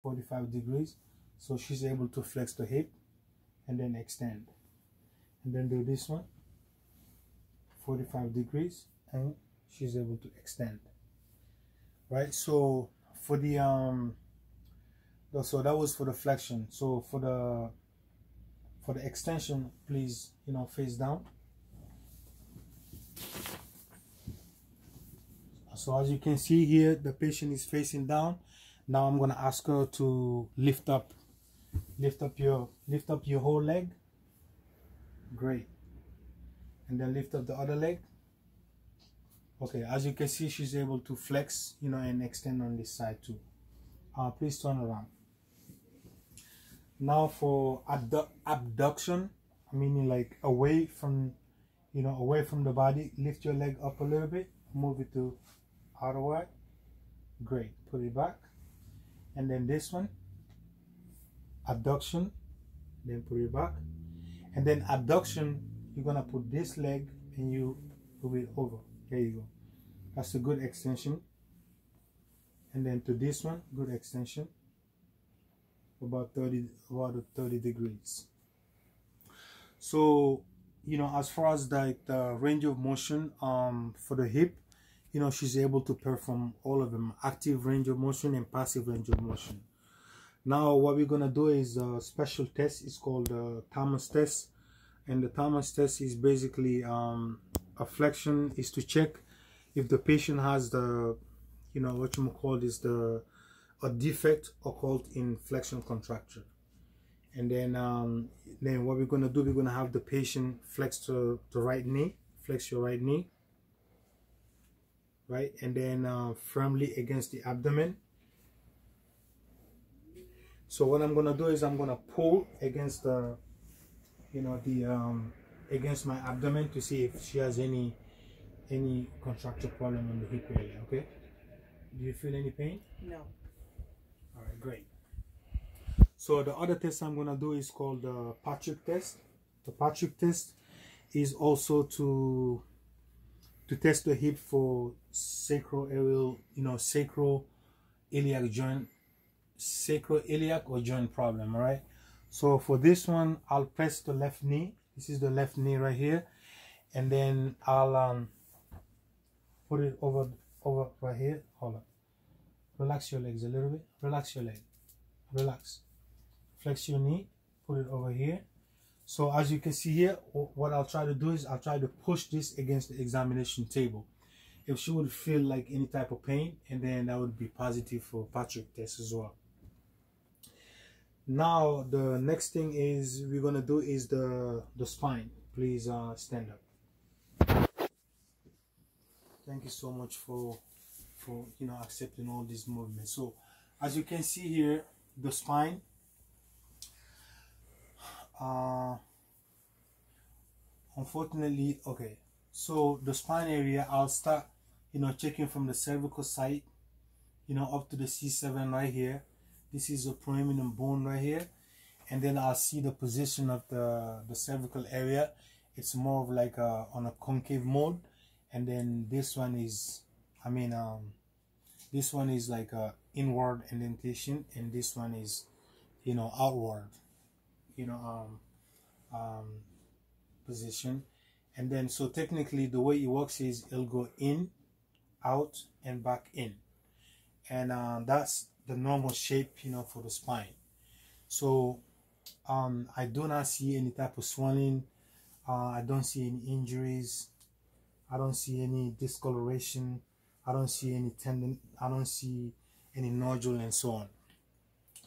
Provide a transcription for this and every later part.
45 degrees, so she's able to flex the hip and then extend, and then do this one 45 degrees and she's able to extend, right? So for the so that was for the flexion. So for the extension, please, you know, face down. So as you can see here, the patient is facing down. Now I'm gonna ask her to lift up your whole leg. Great. And then lift up the other leg. Okay, as you can see, she's able to flex, you know, and extend on this side too. Please turn around. Now for abduction, meaning like away from, you know, away from the body, lift your leg up a little bit, move it to outward. Great. Put it back. And then this one, abduction, then put it back. And then abduction, you're gonna put this leg and you move it over. There you go. That's a good extension. And then to this one, good extension. About 30 degrees. So, you know, as far as like the range of motion for the hip, you know, she's able to perform all of them, active range of motion and passive range of motion. Now what we're gonna do is a special test. It's called the Thomas test, and the Thomas test is basically a flexion, is to check if the patient has the, you know, what you call this, a defect occult in flexion contracture. And then what we're gonna do, we're gonna have the patient flex to the right knee, flex your right knee, right, and then firmly against the abdomen. So what I'm gonna do is I'm gonna pull against the, you know, the against my abdomen to see if she has any contracture problem in the hip area. Okay, do you feel any pain? No. All right, great. So the other test I'm gonna do is called the Patrick test. The Patrick test is also to test the hip for sacroiliac, you know, sacroiliac joint, sacroiliac or joint problem. All right. So for this one, I'll press the left knee. This is the left knee right here, and then I'll put it over right here. Hold on. Relax your legs a little bit. Relax your leg. Relax. Flex your knee. Put it over here. So as you can see here, what I'll try to do is I'll try to push this against the examination table. If she would feel like any type of pain, and then that would be positive for Patrick test as well. Now the next thing is we're gonna do is the spine. Please stand up. Thank you so much for you know, accepting all these movements. So as you can see here, the spine, unfortunately, okay, so the spine area, I'll start, you know, checking from the cervical side, you know, up to the C7 right here. This is a prominent bone right here, and then I'll see the position of the cervical area. It's more of like on a concave mode, and then this one is, I mean, this one is like a inward indentation, and this one is, you know, outward, you know, position. And then so technically the way it works is it'll go in, out, and back in, and that's the normal shape, you know, for the spine. So I do not see any type of swelling. I don't see any injuries. I don't see any discoloration. I don't see any tendon. I don't see any nodule and so on.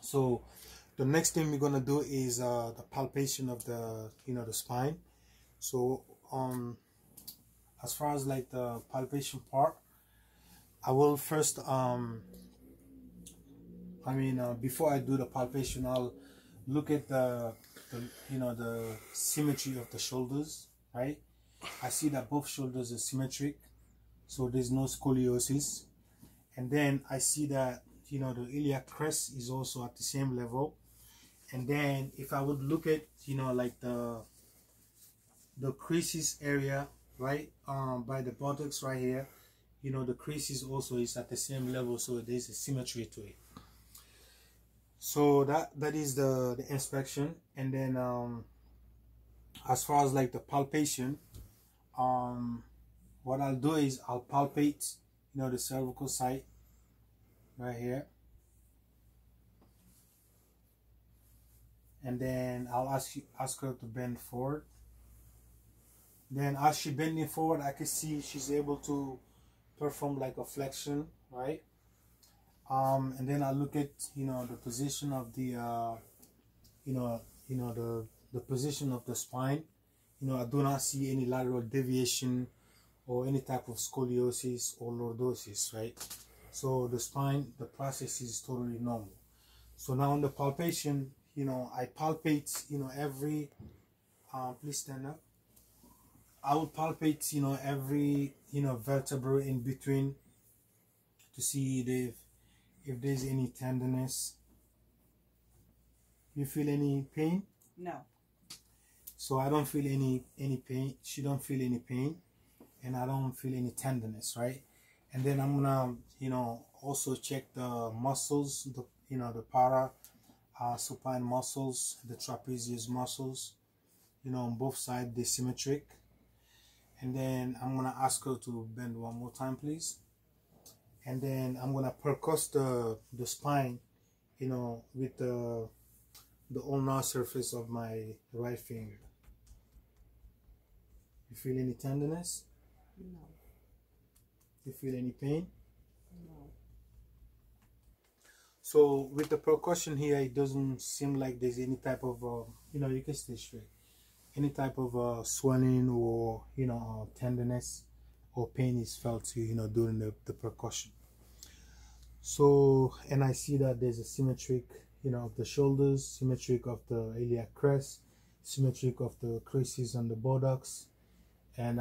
So the next thing we're gonna do is the palpation of the, you know, the spine. So as far as like the palpation part, I will first before I do the palpation, I'll look at the you know, the symmetry of the shoulders, right? I see that both shoulders are symmetric, so there's no scoliosis. And then I see that, you know, the iliac crest is also at the same level. And then if I would look at, you know, like the creases area, right, by the buttocks right here, you know, the creases also is at the same level, so there's a symmetry to it. So that is the inspection. And then as far as like the palpation, what I'll do is I'll palpate, you know, the cervical site right here, and then I'll ask her to bend forward. Then as she bending forward, I can see she's able to perform like a flexion, right? And then I look at, you know, the position of the the position of the spine. You know, I do not see any lateral deviation or any type of scoliosis or lordosis, right? So the spine, the process is totally normal. So now on the palpation, you know, I palpate, you know, every please stand up. I will palpate, you know, every, you know, vertebra in between to see if there's any tenderness. You feel any pain? No. So I don't feel any pain. She don't feel any pain, and I don't feel any tenderness, right? And then I'm gonna, you know, also check the muscles, the, you know, the para supine muscles, the trapezius muscles, you know, on both sides, they're symmetric. And then I'm gonna ask her to bend one more time, please. And then I'm gonna percuss the spine, you know, with the ulnar surface of my right finger. You feel any tenderness? No. You feel any pain? No. So with the percussion here, it doesn't seem like there's any type of, you know, you can stay straight. Any type of swelling or, you know, tenderness or pain is felt, you know, during the percussion. So, and I see that there's a symmetric, you know, of the shoulders, symmetric of the iliac crest, symmetric of the creases on the buttocks, and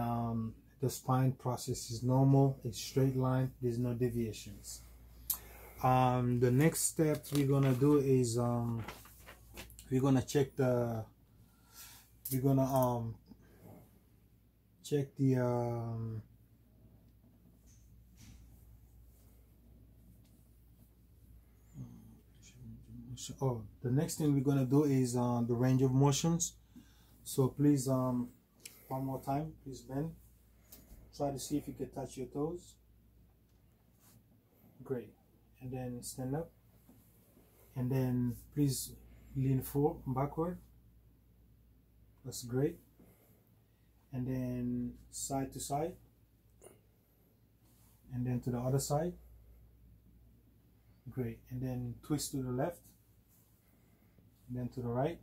the spine process is normal. It's straight line. There's no deviations. The next step we're gonna do is we're gonna check the check the the next thing we're gonna do is the range of motions. So please one more time, please bend. Try to see if you can touch your toes. Great. And then stand up. And then please lean forward, backward. That's great. And then side to side. And then to the other side. Great. And then twist to the left. And then to the right.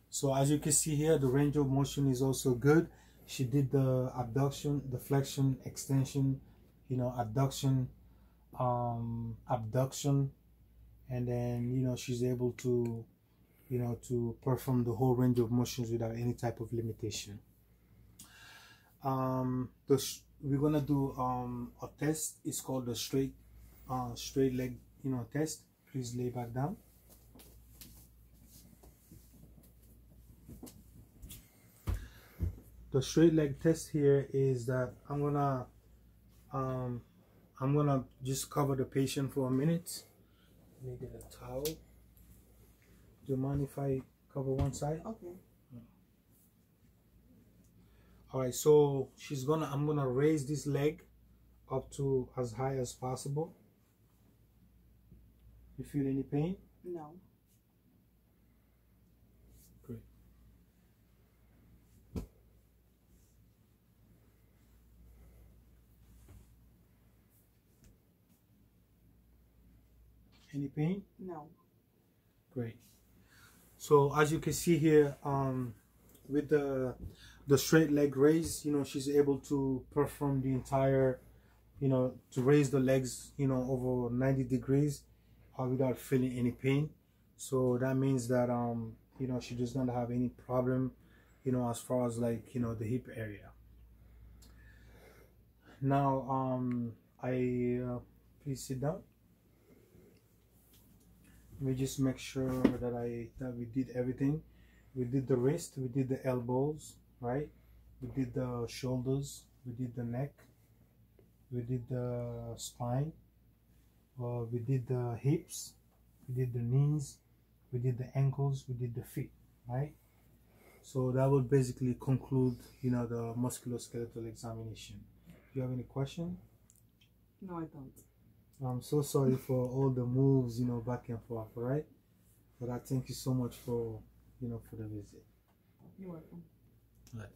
So as you can see here, the range of motion is also good. She did the abduction, the flexion, extension, you know, abduction, abduction, and then, you know, she's able to, you know, to perform the whole range of motions without any type of limitation. We're gonna do a test. It's called the straight leg, you know, test. Please lay back down. The straight leg test here is that I'm gonna just cover the patient for a minute. Let me get a towel. Do you mind if I cover one side? Okay. All right, so I'm gonna raise this leg up to as high as possible. You feel any pain? No. Great. Any pain? No. Great. So as you can see here, with the straight leg raise, you know, she's able to perform the entire, you know, to raise the legs, you know, over 90 degrees without feeling any pain. So that means that you know, she does not have any problem, you know, as far as like, you know, the hip area. Now please sit down. Let me just make sure that we did everything. We did the wrist, we did the elbows, right? We did the shoulders, we did the neck, we did the spine, we did the hips, we did the knees, we did the ankles, we did the feet, right? So that would basically conclude, you know, the musculoskeletal examination. Do you have any question? No, I don't. I'm so sorry for all the moves, you know, back and forth, all right? But I thank you so much for, you know, for the visit. You're welcome. All right.